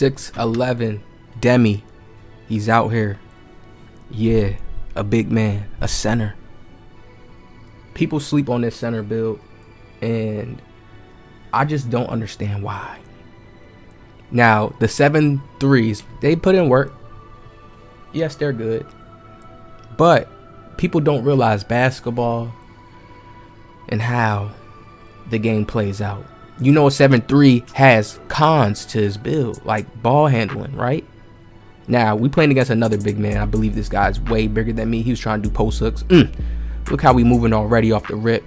6'11" Demi. He's out here. Yeah, a big man, a center. People sleep on this center build, and I just don't understand why. Now, the 7'3s, they put in work. Yes, they're good. But people don't realize basketball and how the game plays out. You know, a 7'3 has cons to his build, like ball handling, right? Now, we playing against another big man. I believe this guy's way bigger than me. He was trying to do post hooks. Look how we moving already off the rip.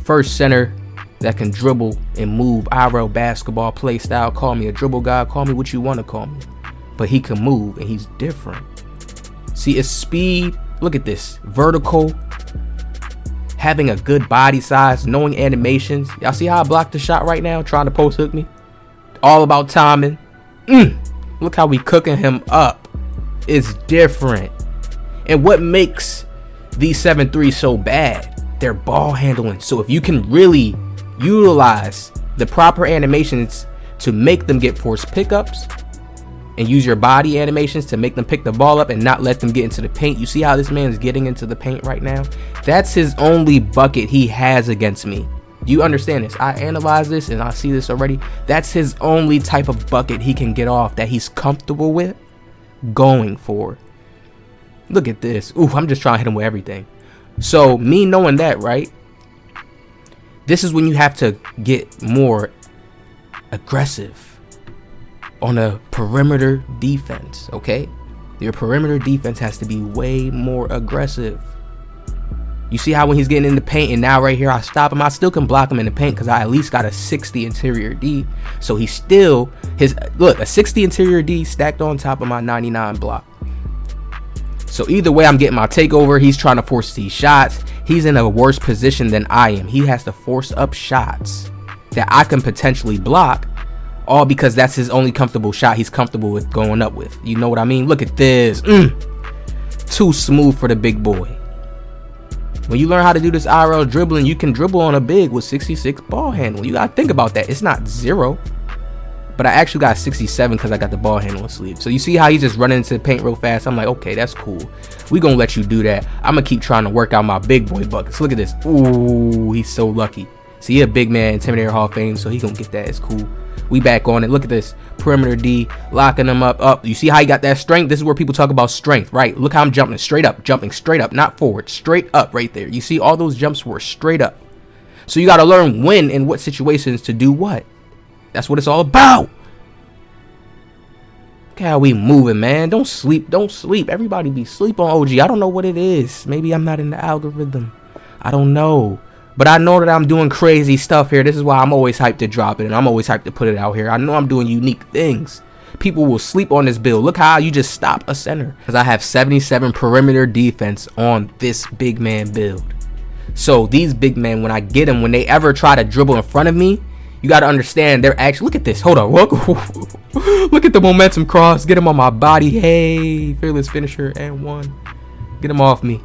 First center that can dribble and move. IRL basketball play style. Call me a dribble guy. Call me what you want to call me. But he can move, and he's different. See, it's speed. Look at this. Vertical. Having a good body size. Knowing animations. Y'all see how I blocked the shot right now? Trying to post hook me. All about timing. Look how we cooking him up. It's different. And what makes these 7'3s so bad? They're ball handling. So if you can really utilize the proper animations to make them get forced pickups, and use your body animations to make them pick the ball up and not let them get into the paint. You see how this man is getting into the paint right now? That's his only bucket he has against me. Do you understand this? I analyze this and I see this already. That's his only type of bucket he can get off that he's comfortable with going for. Look at this. Ooh, I'm just trying to hit him with everything. So me knowing that, right? This is when you have to get more aggressive on a perimeter defense, okay? Your perimeter defense has to be way more aggressive. You see how when he's getting in the paint, and now right here I stop him, I still can block him in the paint because I at least got a 60 interior D. So he's still look, a 60 interior D stacked on top of my 99 block. So either way, I'm getting my takeover. He's trying to force these shots. He's in a worse position than I am. He has to force up shots that I can potentially block, all because that's his only comfortable shot he's comfortable with going up with. You know what I mean? Look at this. Too smooth for the big boy. When you learn how to do this IRL dribbling, you can dribble on a big with 66 ball handling. You gotta think about that. It's not 0, but I actually got 67 because I got the ball handling sleeve. So you see how he's just running into the paint real fast? I'm like, okay, that's cool. We gonna let you do that. I'm gonna keep trying to work out my big boy buckets. Look at this. Ooh, he's so lucky. See, he a big man, Intimidator Hall of Fame, so he gonna get that. It's cool. We back on it. Look at this. Perimeter D, locking him up. You see how he got that strength? This is where people talk about strength, right? Look how I'm jumping straight up, not forward, straight up right there. You see all those jumps were straight up. So you got to learn when and what situations to do what. That's what it's all about. Look how we moving, man. Don't sleep. Everybody be sleep on OG. I don't know what it is. Maybe I'm not in the algorithm. I don't know. But I know that I'm doing crazy stuff here. This is why I'm always hyped to drop it, and I'm always hyped to put it out here. I know I'm doing unique things. People will sleep on this build. Look how you just stop a center. Because I have 77 perimeter defense on this big man build. So these big men, when I get them, when they ever try to dribble in front of me, you got to understand they're actually, look at this. Hold on. Look at the momentum cross. Get him on my body. Hey, fearless finisher and one. Get him off me.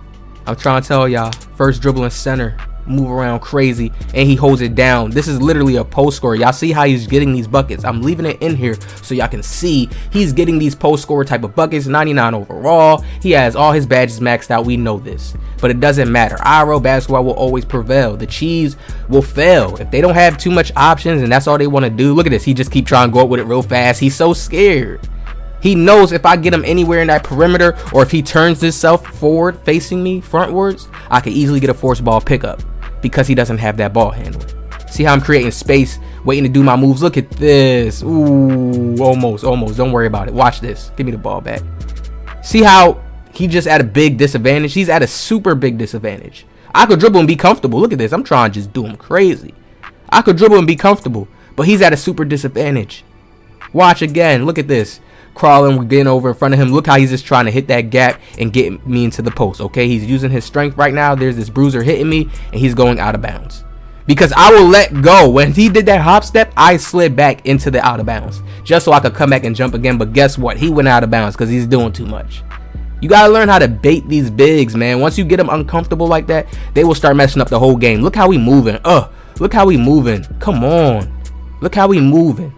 I'm trying to tell y'all, first dribbling center. Move around crazy, and he holds it down. This is literally a post scorer. Y'all see how he's getting these buckets? I'm leaving it in here so y'all can see he's getting these post scorer type of buckets. 99 overall. He has all his badges maxed out. We know this, but it doesn't matter. IRL basketball will always prevail. The cheese will fail if they don't have too much options, and that's all they want to do. Look at this. He just keep trying to go up with it real fast. He's so scared. He knows if I get him anywhere in that perimeter, or if he turns himself forward facing me frontwards, I could easily get a force ball pickup because he doesn't have that ball handling. See how I'm creating space, waiting to do my moves? Look at this. Ooh, almost. Don't worry about it. Watch this. Give me the ball back. See how he just at a big disadvantage? He's at a super big disadvantage. I could dribble and be comfortable. Look at this. I'm trying to just do him crazy. I could dribble and be comfortable, but he's at a super disadvantage. Watch again. Look at this. Crawling, we're getting over in front of him. Look how he's just trying to hit that gap and get me into the post. Okay, he's using his strength right now. There's this bruiser hitting me, and he's going out of bounds because I will let go. When he did that hop step, I slid back into the out of bounds just so I could come back and jump again. But guess what? He went out of bounds because he's doing too much. You gotta learn how to bait these bigs, man. Once you get them uncomfortable like that, they will start messing up the whole game. Look how we moving. Look how we moving. Come on. Look how we moving.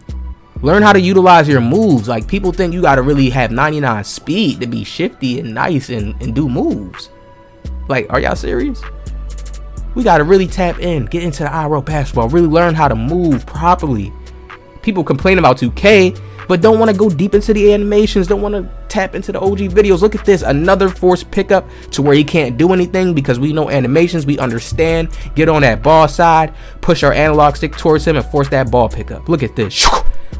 Learn how to utilize your moves. Like, people think you got to really have 99 speed to be shifty and nice and do moves. Like, are y'all serious? We got to really tap in, get into the IRL basketball, really learn how to move properly. People complain about 2K, but don't want to go deep into the animations, don't want to tap into the OG videos. Look at this, another forced pickup to where he can't do anything because we know animations, we understand. Get on that ball side, push our analog stick towards him and force that ball pickup. Look at this.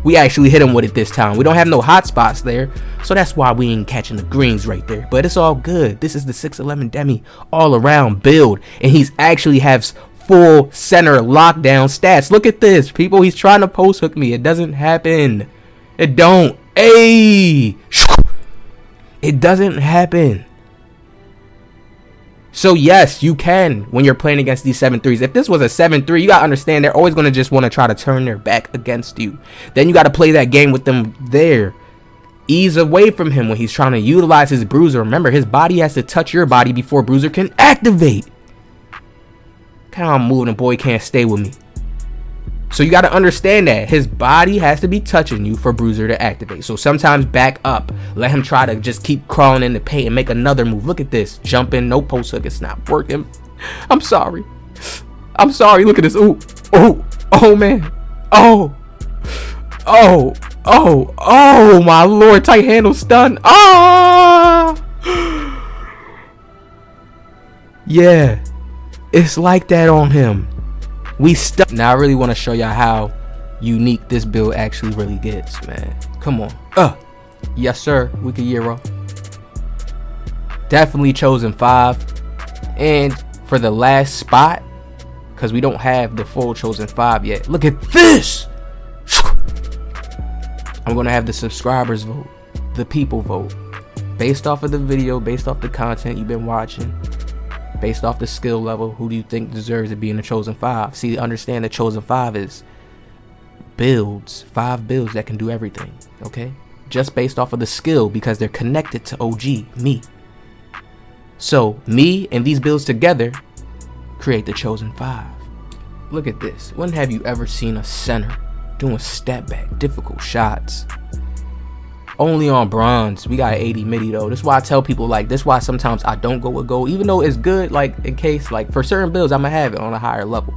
We actually hit him with it this time. We don't have no hot spots there, so that's why we ain't catching the greens right there. But it's all good. This is the 6'11 Demi all around build, and he's actually has full center lockdown stats. Look at this, people. He's trying to post hook me. It doesn't happen. It don't. Hey, it doesn't happen. So yes, you can when you're playing against these 7-3s. If this was a 7-3, you gotta understand they're always gonna just want to try to turn their back against you. Then you gotta play that game with them there. Ease away from him when he's trying to utilize his bruiser. Remember, his body has to touch your body before bruiser can activate. Kind of moving, the boy can't stay with me. So you got to understand that his body has to be touching you for bruiser to activate. So sometimes back up, let him try to just keep crawling in the paint and make another move. Look at this, jumping, no post hook, it's not working. I'm sorry, look at this. Oh man, oh my lord, tight handle stun. Yeah, it's like that on him. We stuck. Now I really want to show y'all how unique this build actually really gets, man. Come on. Yes sir, we could Euro. Definitely chosen 5. And for the last spot, because we don't have the full chosen 5 yet, look at this. I'm gonna have the subscribers vote, the people vote, based off of the video, based off the content you've been watching, based off the skill level. Who do you think deserves to be in the chosen 5? See, understand the chosen 5 is builds, 5 builds that can do everything, okay? Just based off of the skill, because they're connected to OG, me. So me and these builds together create the chosen 5. Look at this. When have you ever seen a center doing step back, difficult shots? Only on bronze. We got 80 midi though. That's why I tell people, like, this why sometimes I don't go with gold, even though it's good, like, in case, like, for certain builds I'm gonna have it on a higher level,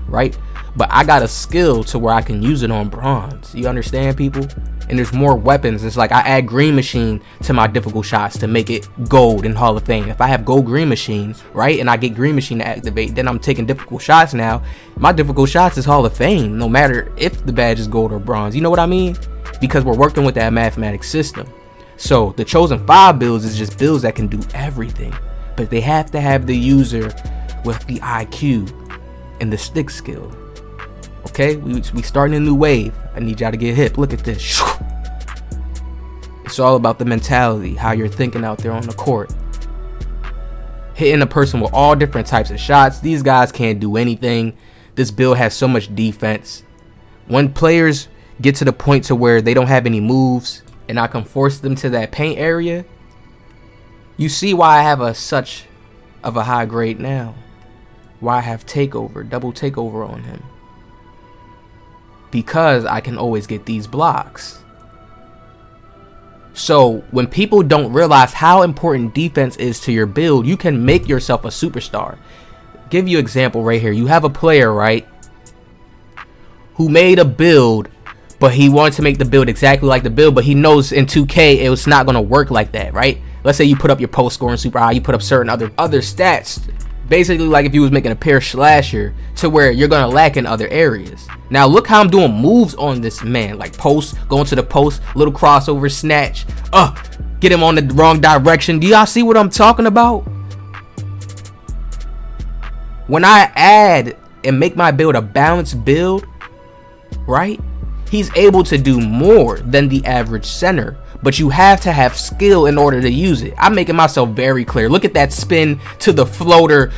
right? But I got a skill to where I can use it on bronze. You understand, people? And there's more weapons. It's like I add green machine to my difficult shots to make it gold in Hall of Fame. If I have gold green machine, right, and I get green machine to activate, then I'm taking difficult shots now. My difficult shots is Hall of Fame, no matter if the badge is gold or bronze. You know what I mean? Because we're working with that mathematics system. So the chosen 5 builds is just builds that can do everything, but they have to have the user with the IQ and the stick skill. Okay, we starting a new wave. I need y'all to get hip. Look at this. It's all about the mentality, how you're thinking out there on the court. Hitting a person with all different types of shots. These guys can't do anything. This build has so much defense. When players get to the point to where they don't have any moves and I can force them to that paint area, you see why I have such of a high grade now. Why I have takeover, double takeover on him. Because I can always get these blocks. So when people don't realize how important defense is to your build, you can make yourself a superstar. Give you an example right here. You have a player, right, who made a build, but he wanted to make the build exactly like the build, but he knows in 2K it was not going to work like that, right? Let's say you put up your post scoring super high, you put up certain other stats, basically like if you was making a pair slasher, to where you're going to lack in other areas. Now look how I'm doing moves on this man, like post, going to the post, little crossover snatch, get him on the wrong direction. Do y'all see what I'm talking about? When I add and make my build a balanced build, right, he's able to do more than the average center, but you have to have skill in order to use it. I'm making myself very clear. Look at that spin to the floater.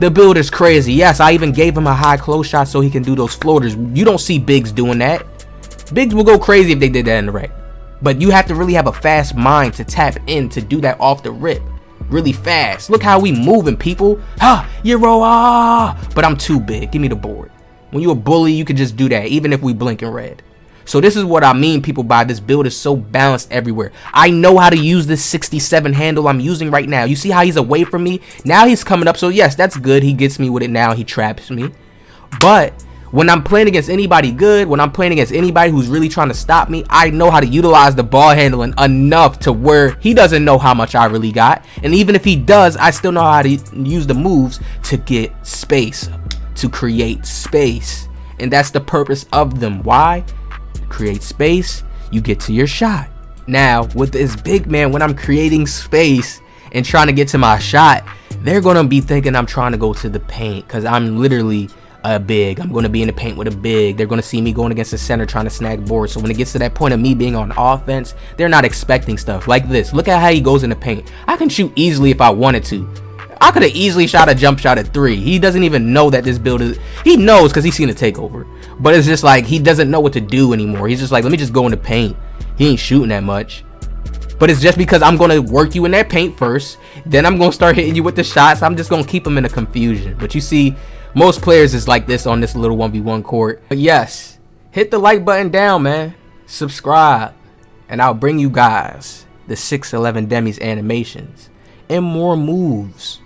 The build is crazy. Yes, I even gave him a high close shot so he can do those floaters. You don't see bigs doing that. Bigs will go crazy if they did that in the rec, but you have to really have a fast mind to tap in to do that off the rip really fast. Look how we moving, people. Euro, but I'm too big. Give me the board. When you're a bully, you can just do that, even if we blink in red. So this is what I mean, people, by this build is so balanced everywhere. I know how to use this 67 handle I'm using right now. You see how he's away from me? Now he's coming up. So yes, that's good. He gets me with it now. He traps me. But when I'm playing against anybody good, when I'm playing against anybody who's really trying to stop me, I know how to utilize the ball handling enough to where he doesn't know how much I really got. And even if he does, I still know how to use the moves to get space, to create space. And that's the purpose of them. Why? Create space, you get to your shot. Now with this big man, when I'm creating space and trying to get to my shot, they're gonna be thinking I'm trying to go to the paint, because I'm literally a big. I'm gonna be in the paint with a big. They're gonna see me going against the center trying to snag boards. So when it gets to that point of me being on offense, they're not expecting stuff like this. Look at how he goes in the paint. I can shoot easily if I wanted to. I could have easily shot a jump shot at 3. He doesn't even know that this build is, he knows because he's seen a takeover, but it's just like he doesn't know what to do anymore. He's just like, let me just go in the paint. He ain't shooting that much, but it's just because I'm going to work you in that paint first, then I'm going to start hitting you with the shots. I'm just going to keep him in a confusion. But you see, most players is like this on this little 1v1 court. But yes, hit the like button down, man. Subscribe, and I'll bring you guys the 6'11 Demi's animations and more moves.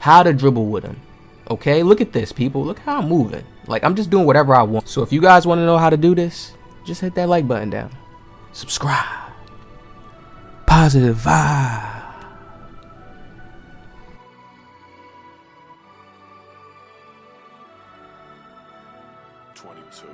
How to dribble with him. Okay, look at this, people. Look how I'm moving. Like, I'm just doing whatever I want. So if you guys want to know how to do this, just hit that like button down. Subscribe. Positive vibe. 22.